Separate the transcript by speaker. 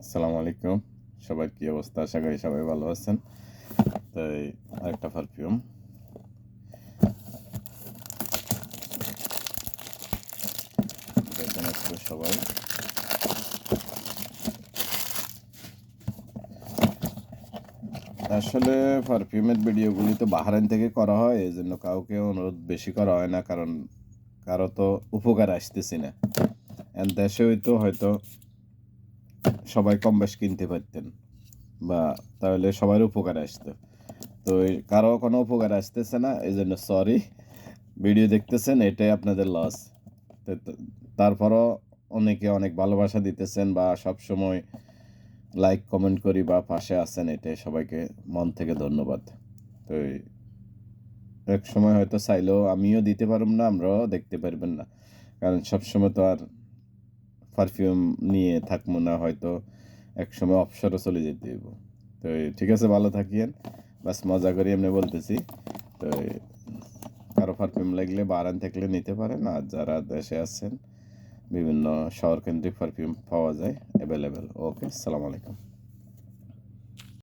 Speaker 1: আসসালামু আলাইকুম। সবার কি অবস্থা? আশা করি সবাই ভালো আছেন। তাই আরেকটা পারফিউম দেখেন একটু সবাই। আসলে পারফিউমের ভিডিওগুলি তো বাহরাইন থেকে করা হয়, এজন্য কাউকে অনুরোধ বেশি করা হয় না, কারণ কারো তো উপকার আসতেছি না। দেশে হয়তো সবাই কম বেশ কিনতে পারতেন, বা তাহলে সবার উপকার আসতো। তো কারো কোনো উপকার আসতেছে না, এই জন্য সরি। ভিডিও দেখতেছেন, এটাই আপনাদের লস। তারপরও অনেকে অনেক ভালোবাসা দিতেছেন বা সবসময় লাইক কমেন্ট করি বা পাশে আছেন, এটাই সবাইকে মন থেকে ধন্যবাদ। তো এক সময় হয়তো চাইলেও আমিও দিতে পারব না, আমরাও দেখতে পারবেন না, কারণ সবসময় তো আর পারফিউম নিয়ে থাকবো না, হয়তো এক সময় অবসরও চলে যেতে হইব। তো ঠিক আছে, ভালো থাকিয়েন। বাস মজা করি এমনি বলতেছি। তো কারো পারফিউম লাগলে বা আরান থাকলে নিতে পারেন, আর যারা দেশে আছেন বিভিন্ন শহর কেন্দ্রিক পারফিউম পাওয়া যায় অ্যাভেলেবেল। ওকে, আসসালামু আলাইকুম।